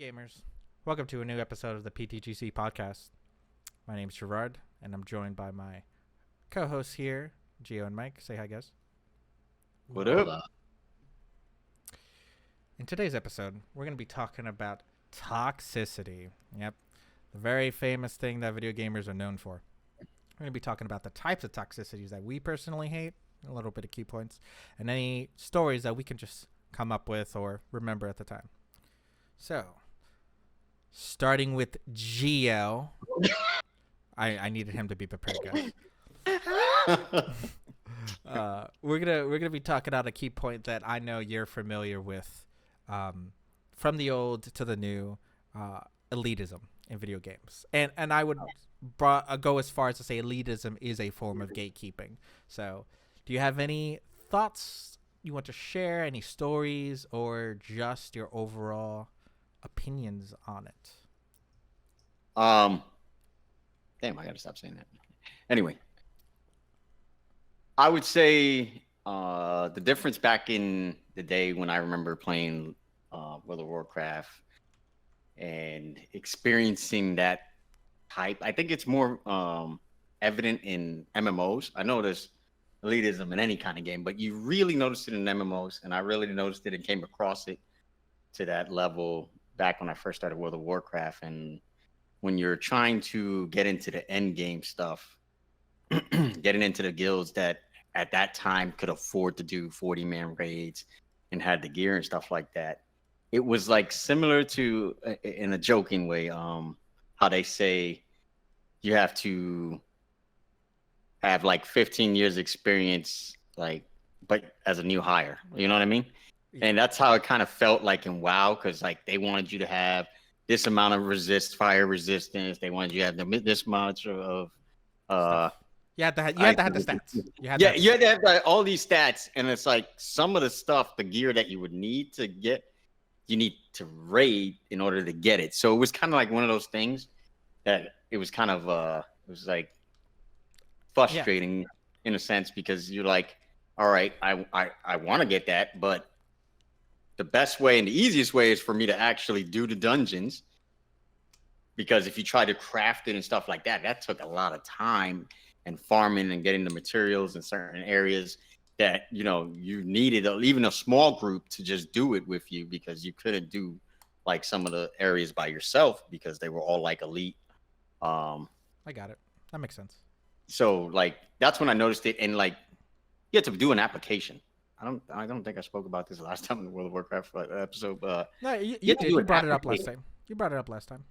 gamers. Welcome to a new episode of the PTGC podcast. My name's Gerard, and I'm joined by my co-hosts here, Gio and Mike. Say hi, guys. What up? In today's episode, we're going to be talking about toxicity. Yep, the very famous thing that video gamers are known for. We're going to be talking about the types of toxicities that we personally hate, a little bit of key points, and any stories that we can just come up with or remember at the time. So, starting with Gio. I needed him to be prepared, guys. We're gonna be talking about a key point that I know you're familiar with, from the old to the new, elitism in video games, and I would go as far as to say elitism is a form of gatekeeping. So, do you have any thoughts you want to share, any stories, or just your overall opinions on it? Damn, I gotta stop saying that. Anyway, I would say the difference back in the day when I remember playing World of Warcraft and experiencing that type, I think it's more evident in MMOs. I know there's elitism in any kind of game, but you really noticed it in MMOs, and I really noticed it and came across it to that level back when I first started World of Warcraft. And when you're trying to get into the end game stuff, getting into the guilds that at that time could afford to do 40-man raids and had the gear and stuff like that, it was like similar to, in a joking way, how they say you have to have like 15 years experience, like, but as a new hire, you know what I mean? And that's how it kind of felt like in WoW, because like they wanted you to have this amount of fire resistance. They wanted you to have this much of You had to have the stats. You had to have like, all these stats, and it's like some of the stuff, the gear that you would need to get, you need to raid in order to get it. So it was kind of like one of those things that it was kind of it was like frustrating in a sense, because you're like, all right, I want to get that, but the best way and the easiest way is for me to actually do the dungeons, because if you try to craft it and stuff like that, that took a lot of time and farming and getting the materials in certain areas that, you know, you needed even a small group to just do it with you, because you couldn't do like some of the areas by yourself because they were all like elite. I got it. That makes sense. So like that's when I noticed it, and like you had to do an application. I don't think I spoke about this last time in the World of Warcraft episode, but no, you did. You brought it up last time. You brought it up last time.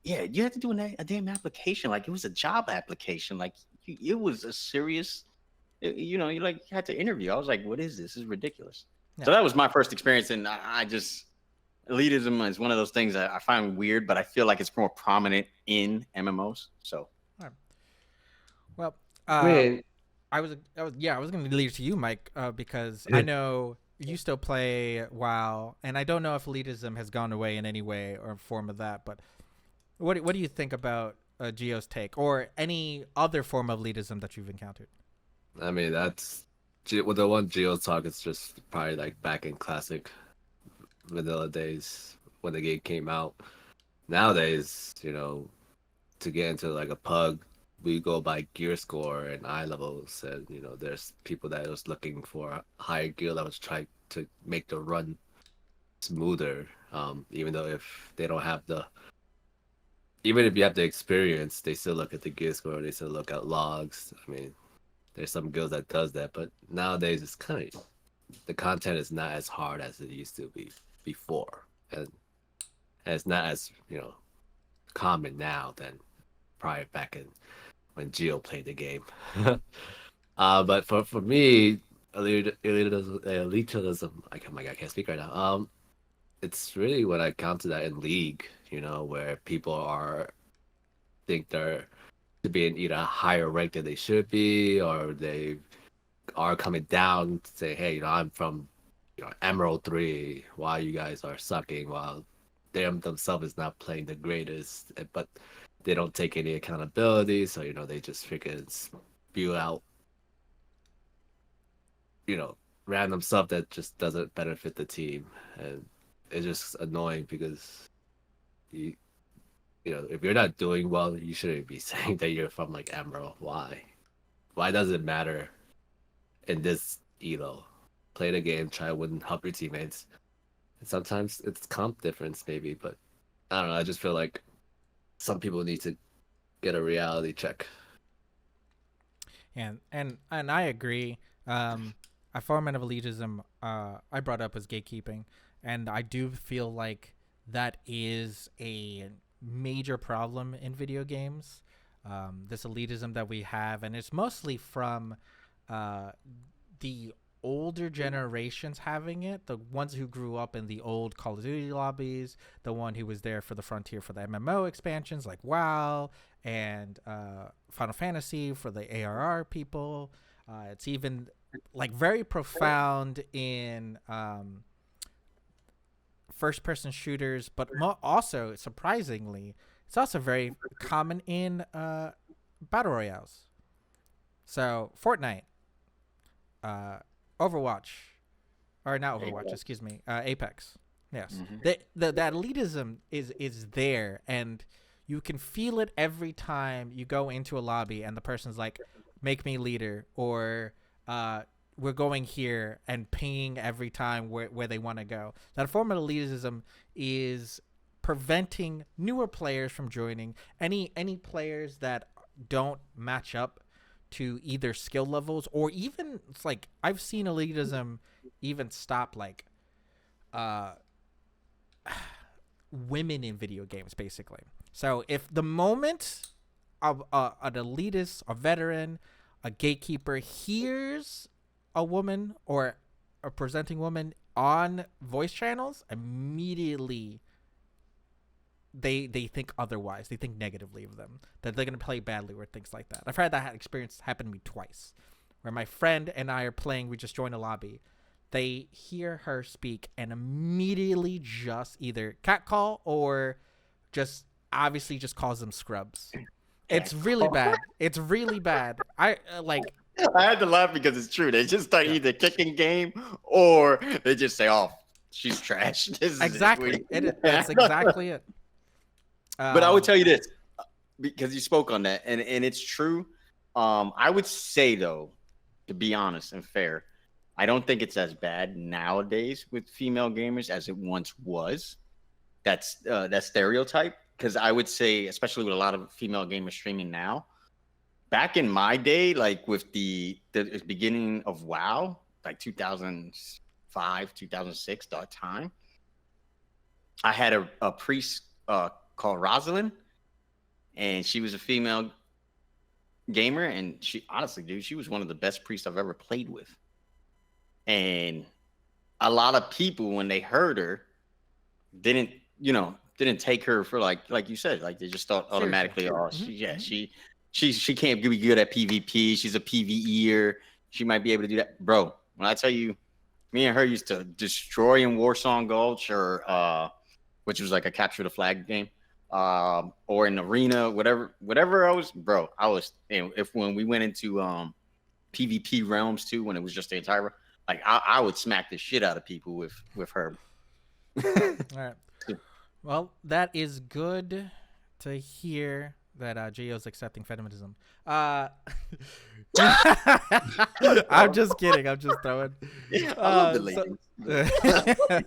Yeah, you had to do a damn application. Like it was a job application. Like it was a serious, you know, you like had to interview. I was like, what is this? This is ridiculous. Yeah. So that was my first experience, and I just, elitism is one of those things that I find weird, but I feel like it's more prominent in MMOs. So, right. Well, I was going to leave it to you, Mike, because I know you still play WoW, and I don't know if elitism has gone away in any way or form of that. But what do you think about Gio's take, or any other form of elitism that you've encountered? I mean, that's with the one Gio talk. It's just probably like back in classic vanilla days when the game came out. Nowadays, you know, to get into like a pug, we go by gear score and eye levels, and you know there's people that was looking for higher gear levels, trying to make the run smoother, even though if they don't have even if you have the experience, they still look at the gear score, they still look at logs. I mean, there's some guilds that does that, but nowadays it's kind of, the content is not as hard as it used to be before, and it's not as, you know, common now than prior back in when Gio played the game. But for me, elitism, I can't speak right now. It's really when I come to that in League, you know, where people think they're to be in either a higher rank than they should be, or they are coming down to say, hey, you know, I'm from, you know, Emerald 3, while you guys are sucking, while they themselves is not playing the greatest, but they don't take any accountability, so, you know, they just freaking spew out, you know, random stuff that just doesn't benefit the team. And it's just annoying because you you know, if you're not doing well, you shouldn't be saying that you're from like Emerald. Why? Why does it matter in this elo? Play the game, try to win, help your teammates. And sometimes it's comp difference, maybe, but I don't know. I just feel like some people need to get a reality check. And I agree. A form of elitism I brought up was gatekeeping, and I do feel like that is a major problem in video games. This elitism that we have, and it's mostly from uh, the older generations having it, the ones who grew up in the old Call of Duty lobbies, the one who was there for the Frontier for the MMO expansions like WoW and Final Fantasy for the ARR people. It's even like very profound in first person shooters, but also surprisingly, it's also very common in battle royales. So Fortnite, uh, Overwatch, or not Overwatch, Apex. excuse me, Apex. Yes, Mhm. that elitism is there, and you can feel it every time you go into a lobby and the person's like, "Make me leader," or "We're going here," and pinging every time where they want to go. That form of elitism is preventing newer players from joining. Any players that don't match up to either skill levels, or even it's like I've seen elitism even stop like uh women in video games basically. So if the moment of an elitist, a veteran, a gatekeeper hears a woman or a presenting woman on voice channels, immediately they think otherwise. They think negatively of them, that they're gonna play badly or things like that. I've had that experience happen to me twice, where my friend and I are playing. We just joined a lobby. They hear her speak and immediately just either catcall or just obviously just calls them scrubs. It's really bad. It's really bad. I like. I had to laugh because it's true. They just start Yeah. either kicking game or they just say, "Oh, she's trash." This is Exactly. it. That's exactly it. But I would Um, tell you this because you spoke on that, and it's true. I would say though, to be honest and fair, I don't think it's as bad nowadays with female gamers as it once was. That's that stereotype. Because I would say, especially with a lot of female gamers streaming now, back in my day, like with the beginning of WoW, like 2005, 2006, that time, I had a priest called Rosalind, and she was a female gamer, and she honestly, dude, she was one of the best priests I've ever played with. And a lot of people, when they heard her, didn't didn't take her for like you said, like they just thought seriously. automatically, oh, Hmm. she can't be good at PvP. She's a PvEer. She might be able to do that, bro. When I tell you, me and her used to destroy in Warsong Gulch or which was like a capture the flag game, or in arena, whatever I was, bro. I was, if when we went into PvP realms too, when it was just the entire, like I would smack the shit out of people with her. All right. Well, that is good to hear that Gio's accepting feminism. I'm just kidding. I'm just throwing. I love the So, ladies.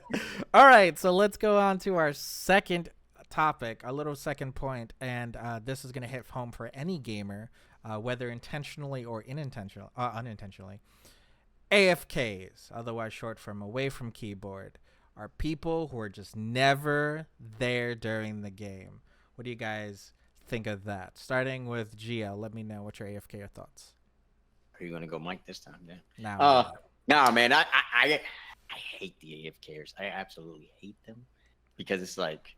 all right. So let's go on to our second topic, our little second point, and this is going to hit home for any gamer, whether intentionally or unintentionally. AFKs, otherwise short from away from keyboard, are people who are just never there during the game. What do you guys think of that? Starting with GL, let me know what your AFK thoughts. Are you gonna go Mike this time, then? Now, Nah, man. I hate the AFKers. I absolutely hate them because it's like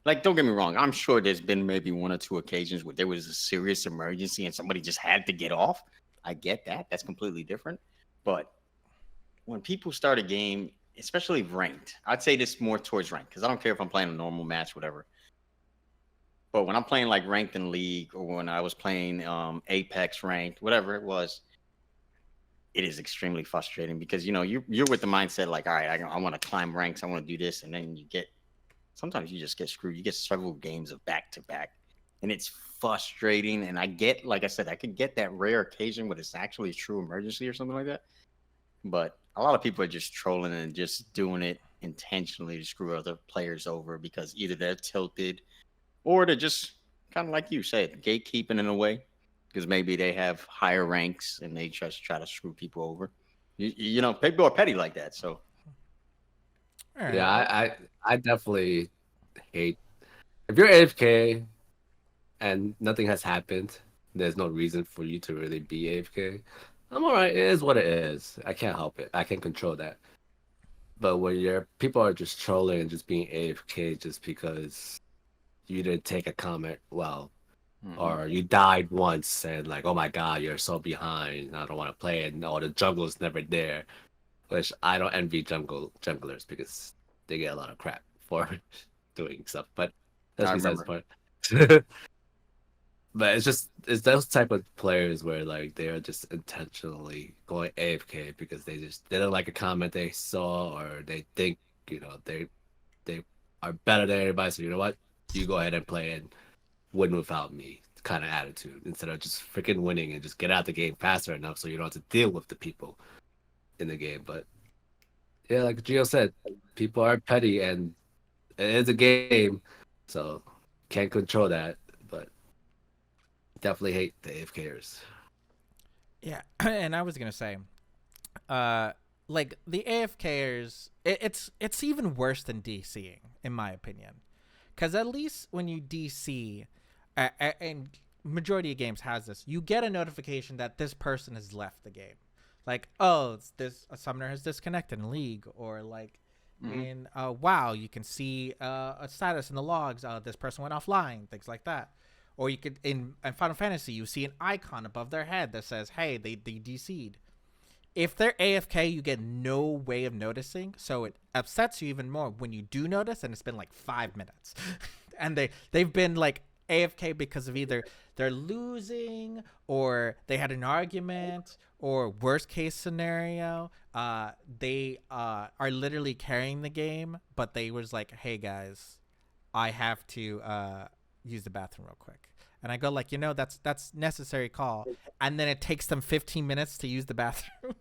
don't get me wrong. I'm sure there's been maybe one or two occasions where there was a serious emergency and somebody just had to get off. I get that. That's completely different. But when people start a game, especially ranked, I'd say this more towards ranked because I don't care if I'm playing a normal match, whatever. But when I'm playing like ranked in league or when I was playing Apex ranked, whatever it was, it is extremely frustrating because you're with the mindset like, all right, I want to climb ranks, I want to do this, and then you get sometimes you just get screwed. You get several games of back to back, and it's frustrating. And I get, like I said, I could get that rare occasion when it's actually a true emergency or something like that. But a lot of people are just trolling and just doing it intentionally to screw other players over because either they're tilted or they're just kind of like you said, gatekeeping in a way because maybe they have higher ranks and they just try to screw people over. You know, people are petty like that. So All right. Yeah, I definitely hate if you're AFK and nothing has happened. There's no reason for you to really be AFK. I'm all right. It is what it is. I can't help it. I can't control that. But when your people are just trolling and just being AFK just because you didn't take a comment well, or you died once and like, oh my god, you're so behind. I don't want to play it. No, the jungle's never there. Which I don't envy junglers because they get a lot of crap for doing stuff. But that's I besides the remember. point. But it's those type of players where like they are just intentionally going AFK because they just didn't like a comment they saw or they think they are better than everybody. So you know what, you go ahead and play and win without me kind of attitude instead of just freaking winning and just get out the game faster enough so you don't have to deal with the people in the game. But yeah, like Gio said, people are petty and it is a game, so can't control that. But definitely hate the AFKers. Yeah, and I was gonna say, like the AFKers, it's even worse than DCing in my opinion, because at least when you DC, and majority of games has this, you get a notification that this person has left the game, like oh this a summoner has disconnected in League, or like in WoW you can see a status in the logs, this person went offline, things like that. Or you could in Final Fantasy, you see an icon above their head that says, "Hey, they DC'd." If they're AFK, you get no way of noticing, so it upsets you even more when you do notice, and it's been like 5 minutes, and they've been like AFK because of either they're losing or they had an argument, or worst case scenario, they are literally carrying the game, but they was like, "Hey guys, I have to use the bathroom real quick," and I go like, that's necessary call, and then it takes them 15 minutes to use the bathroom.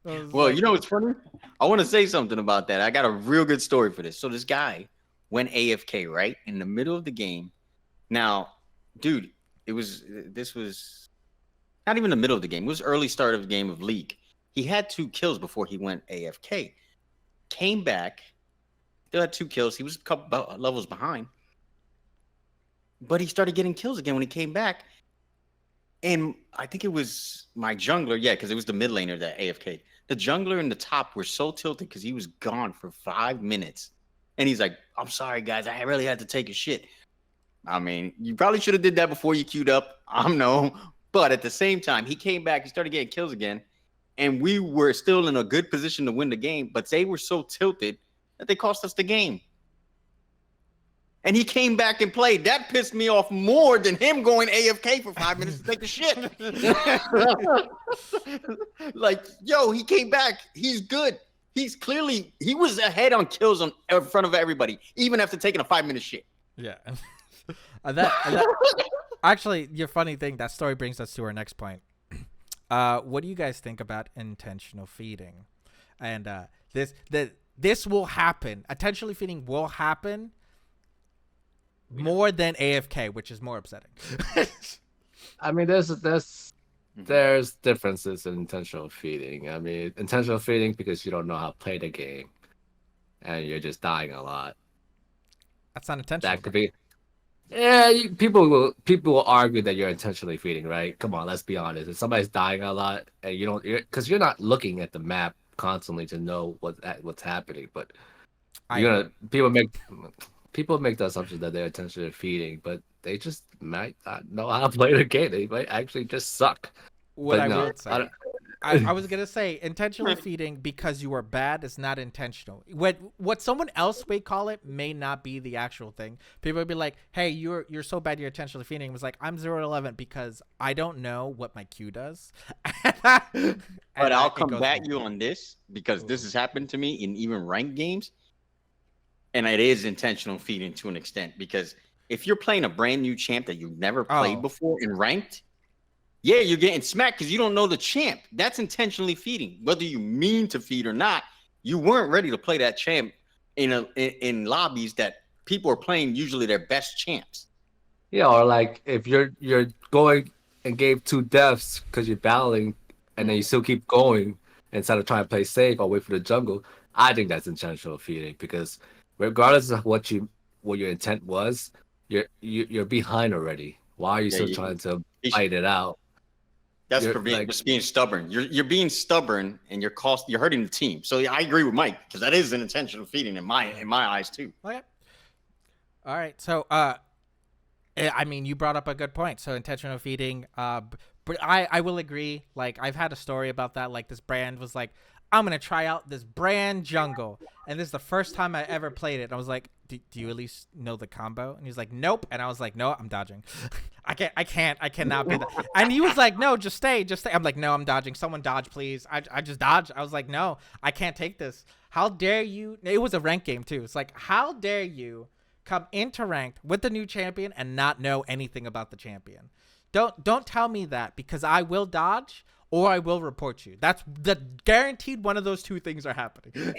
Well, you know what's funny? I want to say something about that. I got a real good story for this. So this guy went AFK right in the middle of the game. Now, dude, this was not even the middle of the game. It was early start of the game of League. He had 2 kills before he went AFK. Came back, still had 2 kills. He was a couple levels behind. But he started getting kills again when he came back. And I think it was my jungler, yeah, because it was the mid laner that AFK. The jungler and the top were so tilted because he was gone for 5 minutes. And he's like, "I'm sorry, guys. I really had to take a shit." I mean, you probably should have did that before you queued up. I'm no. But at the same time, he came back, he started getting kills again. And we were still in a good position to win the game. But they were so tilted that they cost us the game. And he came back and played. That pissed me off more than him going AFK for 5 minutes to take a shit. Like, yo, he came back. He's good. He was ahead on kills in front of everybody, even after taking a 5-minute shit. Yeah. that actually, your funny thing, that story brings us to our next point. What do you guys think about intentional feeding? And this will happen. Intentionally feeding will happen more than AFK, which is more upsetting. I mean, there's differences in intentional feeding. I mean, intentional feeding because you don't know how to play the game, and you're just dying a lot. That's not intentional. That could be. Yeah, people will argue that you're intentionally feeding, right? Come on, let's be honest. If somebody's dying a lot and because you're not looking at the map constantly to know what's happening, but people make the assumption that they're intentionally feeding, but they just might not know how to play the game. They might actually just suck. What but I no, will say, I was gonna say, intentionally feeding because you are bad is not intentional. What someone else may call it may not be the actual thing. People would be like, "Hey, you're so bad, you're intentionally feeding." It was like, I'm 0 to 11 because I don't know what my Q does. But I'll come back you on this because this has happened to me in even ranked games. And it is intentional feeding to an extent, because if you're playing a brand new champ that you've never played before in ranked, yeah, you're getting smacked because you don't know the champ. That's intentionally feeding. Whether you mean to feed or not, you weren't ready to play that champ in lobbies that people are playing usually their best champs. Yeah, or like if you're going and gave 2 deaths because you're battling, and then you still keep going instead of trying to play safe or wait for the jungle. I think that's intentional feeding, because regardless of what your intent was, you're behind already. Why are you still trying to fight it out? That's just being stubborn. You're being stubborn, and you're hurting the team. So I agree with Mike, because that is an intentional feeding in my eyes too. Okay. All right. So I mean, you brought up a good point. So intentional feeding. But I will agree. Like, I've had a story about that. Like, this brand was like, I'm gonna try out this brand jungle, and this is the first time I ever played it. And I was like, do you at least know the combo? And he's like, nope. And I was like, no, I'm dodging. I cannot be that. And he was like, no, just stay. I'm like, no, I'm dodging. Someone dodge, please. I just dodged. I was like, no, I can't take this. How dare you? It was a ranked game too. It's like, how dare you come into ranked with the new champion and not know anything about the champion? Don't tell me that, because I will dodge or I will report you. That's the guaranteed. One of those two things are happening.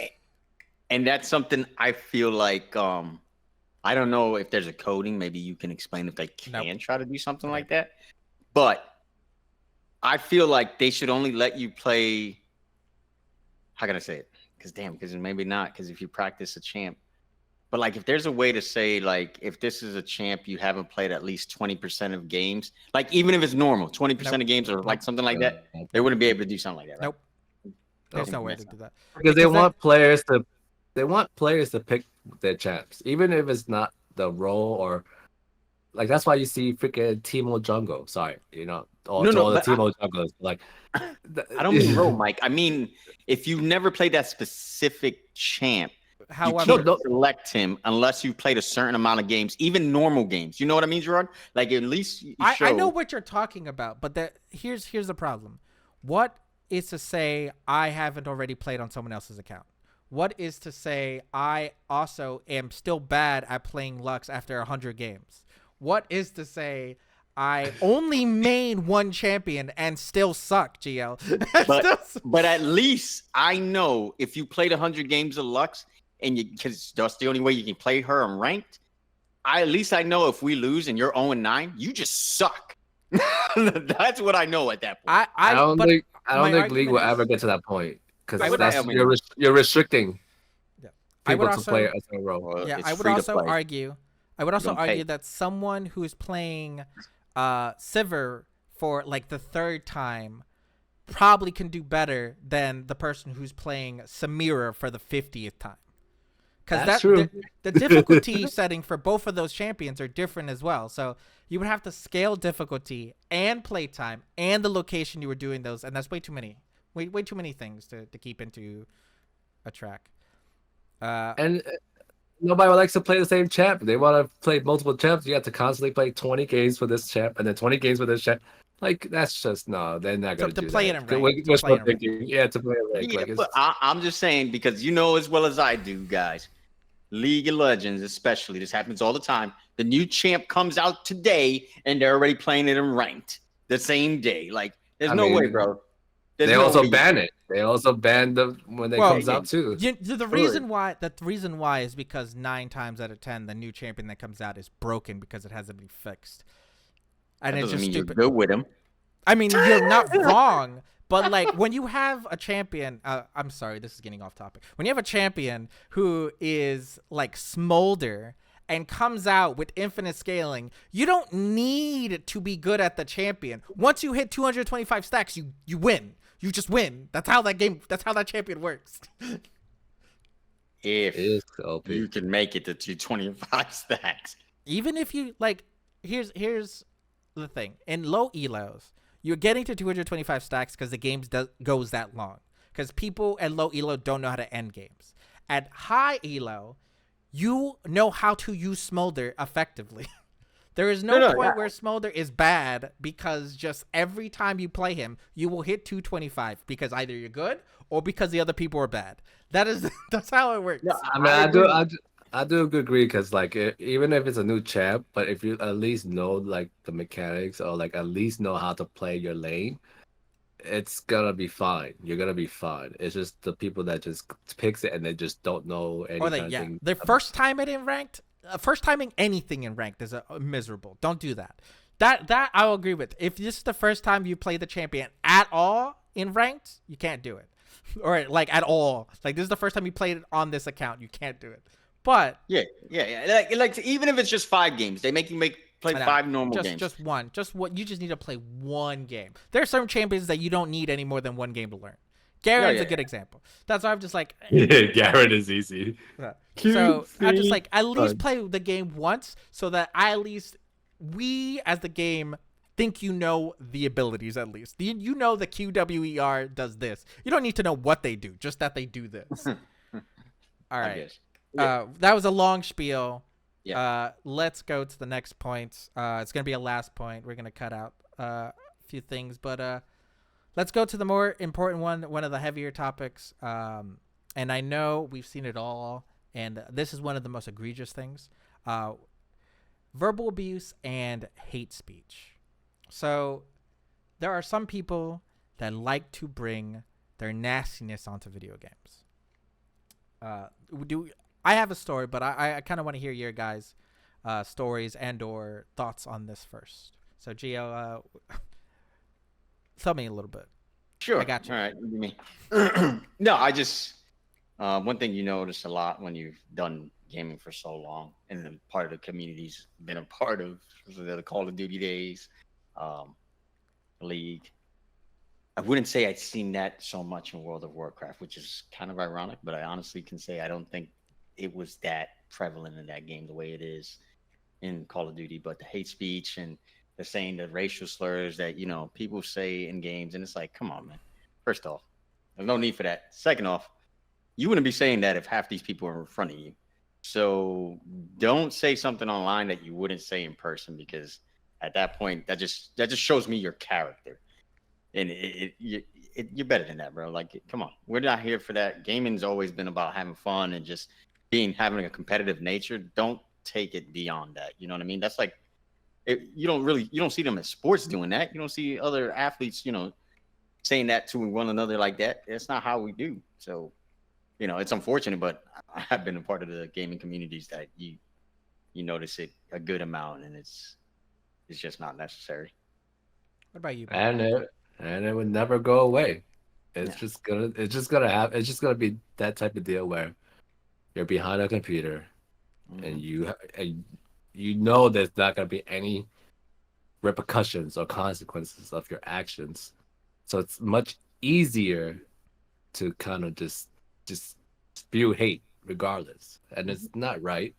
And that's something I feel like, I don't know if there's a coding. Maybe you can explain if they can try to do something like that. But I feel like they should only let you play. How can I say it? Because maybe not. Because if you practice a champ, but like if there's a way to say, like, if this is a champ you haven't played at least 20% of games, like even if it's normal, 20% of games or like something like that, they wouldn't be able to do something like that. Right? Nope. There's no way to do that. Because they want players to pick their champs, even if it's not the role, or like that's why you see freaking Teemo Jungle. Sorry, all the Teemo Jungles. Like, I don't mean role, Mike. I mean, if you never played that specific champ, however, you can't select him unless you played a certain amount of games, even normal games. You know what I mean, Gerard? Like, at least you show... I know what you're talking about, but here's the problem. What is to say I haven't already played on someone else's account? What is to say I also am still bad at playing Lux after 100 games? What is to say I only main one champion and still suck, GL? But at least I know if you played 100 games of Lux, and because that's the only way you can play her in ranked, at least I know if we lose and you're 0-9, you just suck. That's what I know at that point. I don't think League will ever get to that point, because you're restricting people to play as a role. Yeah, I would also argue that someone who's playing Sivir for like the third time probably can do better than the person who's playing Samira for the 50th time. Because that's true. The difficulty setting for both of those champions are different as well. So you would have to scale difficulty and playtime and the location you were doing those, and that's way too many things to keep into a track. And nobody likes to play the same champ. They want to play multiple champs. You have to constantly play 20 games for this champ and then 20 games for this champ. Like, that's just no. They're not going to do play that. It in rank. To play it in rank. But I'm just saying, because you know as well as I do, guys, League of Legends especially, this happens all the time. The new champ comes out today, and they're already playing it in ranked the same day. Like, there's no way, bro. They also ban it. They also ban when it comes out too. The reason why is because 9 times out of 10, the new champion that comes out is broken because it hasn't been fixed. And it's just stupid. You're good with him. I mean, you're not wrong, but like when you have a champion, I'm sorry, this is getting off topic. When you have a champion who is like Smolder and comes out with infinite scaling, you don't need to be good at the champion. Once you hit 225 stacks, you win. You just win. That's how that champion works. If you can make it to 225 stacks. Even if you like, here's the thing. In low elos, you're getting to 225 stacks because the game goes that long. Because people at low elo don't know how to end games. At high elo, you know how to use Smolder effectively. There is no point where Smolder is bad, because just every time you play him, you will hit 225 because either you're good or because the other people are bad. That's how it works. Yeah, I mean, I do agree because like even if it's a new champ, but if you at least know like the mechanics or like at least know how to play your lane, it's gonna be fine. You're gonna be fine. It's just the people that just picks it and they just don't know Or any they, kind of yeah, thing. their first time it in ranked, first timing anything in ranked is miserable. Don't do that. That I will agree with. If this is the first time you play the champion at all in ranked, you can't do it. Or like at all. Like this is the first time you played it on this account, you can't do it. But Yeah. Like even if it's just 5 games, they make you play I know, 5 normal games. just one. Just what you just need to play one game. There are certain champions that you don't need any more than one game to learn. Garen's a good example. That's why I'm just like, Garrett is easy. so I'm just like, at least play the game once so that we as the game think you know the abilities at least. You know the QWER does this. You don't need to know what they do, just that they do this. All right. That was a long spiel. Yeah. Let's go to the next point. It's going to be a last point. We're going to cut out a few things, but let's go to the more important one of the heavier topics. And I know we've seen it all, and this is one of the most egregious things. Verbal abuse and hate speech. So there are some people that like to bring their nastiness onto video games. I have a story, but I kind of want to hear your guys' stories and or thoughts on this first. So Gio, tell me a little bit. Sure. I got you. All right. What do you mean? No, I just one thing you notice a lot when you've done gaming for so long, and then part of the community's been a part of the Call of Duty days, League. I wouldn't say I'd seen that so much in World of Warcraft, which is kind of ironic, but I honestly can say I don't think it was that prevalent in that game the way it is in Call of Duty. But the hate speech and the saying the racial slurs that, people say in games, and it's like, come on, man. First off, there's no need for that. Second off, you wouldn't be saying that if half these people are in front of you. So don't say something online that you wouldn't say in person, because at that point, that just shows me your character. And you're better than that, bro. Like, come on, we're not here for that. Gaming's always been about having fun and just having a competitive nature. Don't take it beyond that. You know what I mean? That's like, you don't see them in sports doing that. You don't see other athletes, saying that to one another like that. That's not how we do. So, it's unfortunate, but I've been a part of the gaming communities that you notice it a good amount, and it's just not necessary. What about you, Ben? And it would never go away. It's just gonna happen. It's just gonna be that type of deal where you're behind a computer, and you know there's not gonna be any repercussions or consequences of your actions. So it's much easier to kind of just spew hate regardless, and it's not right.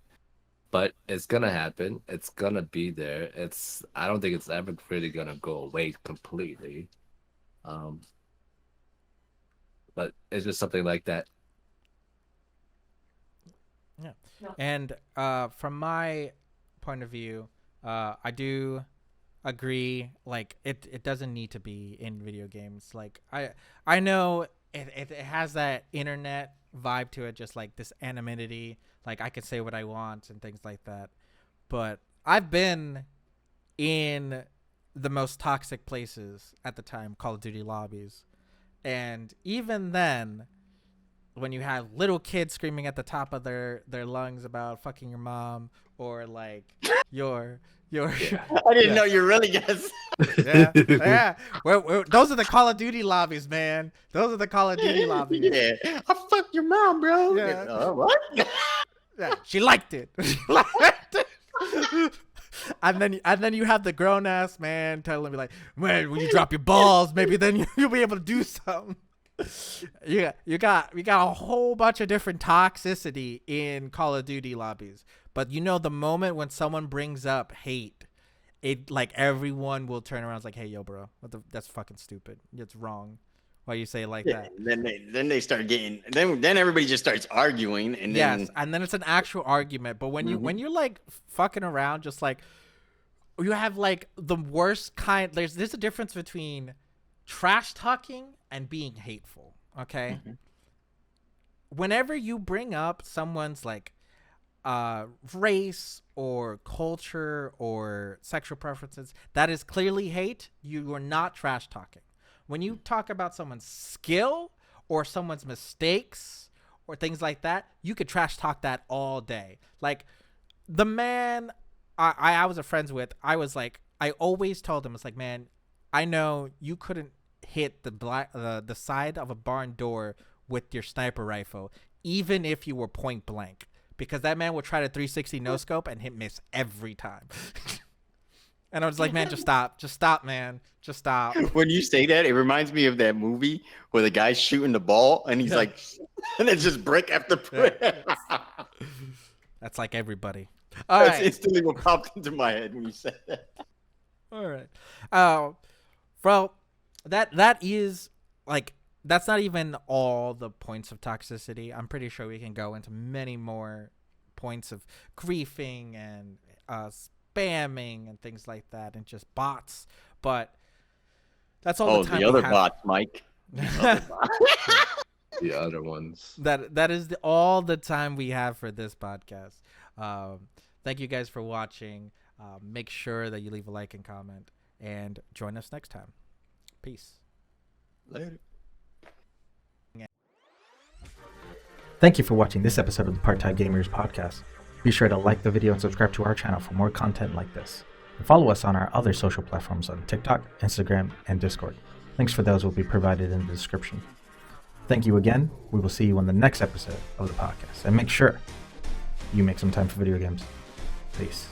But it's gonna happen. It's gonna be there. I don't think it's ever really gonna go away completely. But it's just something like that. Yeah. And from my point of view, I do agree. Like it doesn't need to be in video games. Like I know it has that internet vibe to it, just like this anonymity. Like I can say what I want and things like that. But I've been in the most toxic places at the time, Call of Duty lobbies. And even then, when you have little kids screaming at the top of their lungs about fucking your mom, or like your I didn't know you really guys. yeah. Those are the Call of Duty lobbies, man. Those are the Call of Duty lobbies. Yeah, I fucked your mom, bro. Yeah. What? Yeah, she liked it. And then you have the grown ass man telling me like, man, when you drop your balls, maybe then you'll be able to do something. You got a whole bunch of different toxicity in Call of Duty lobbies, but the moment when someone brings up hate, it like everyone will turn around and it's like, hey yo bro, that's fucking stupid, it's wrong. Why you say it like that? Then they start getting then everybody just starts arguing, and then yes, and then it's an actual argument. But when you're like fucking around, just like you have like the worst kind. There's a difference between trash talking and being hateful. Okay. Whenever you bring up someone's like race or culture or sexual preferences, that is clearly hate, you are not trash talking. When you talk about someone's skill or someone's mistakes or things like that, you could trash talk that all day. Like the man I was friends with, I was like, I always told him, it's like, man, I know you couldn't hit the side of a barn door with your sniper rifle, even if you were point blank, because that man would try to 360 no scope and hit miss every time. And I was like, man, just stop, man, just stop. When you say that, it reminds me of that movie where the guy's shooting the ball and he's like, and it's just brick after brick. That's like everybody. That's instantly what popped into my head when you said that. All right. Bro, that is like, that's not even all the points of toxicity. I'm pretty sure we can go into many more points of griefing and spamming and things like that, and just bots. But that's all the time. The other bots, Mike. The other ones. That is all the time we have for this podcast. Thank you guys for watching. Make sure that you leave a like and comment, and join us next time. Peace. Later. Thank you for watching this episode of the Part-Time Gamers podcast. Be sure to like the video and subscribe to our channel for more content like this. And follow us on our other social platforms on TikTok, Instagram, and Discord. Links for those will be provided in the description. Thank you again. We will see you on the next episode of the podcast. And make sure you make some time for video games. Peace.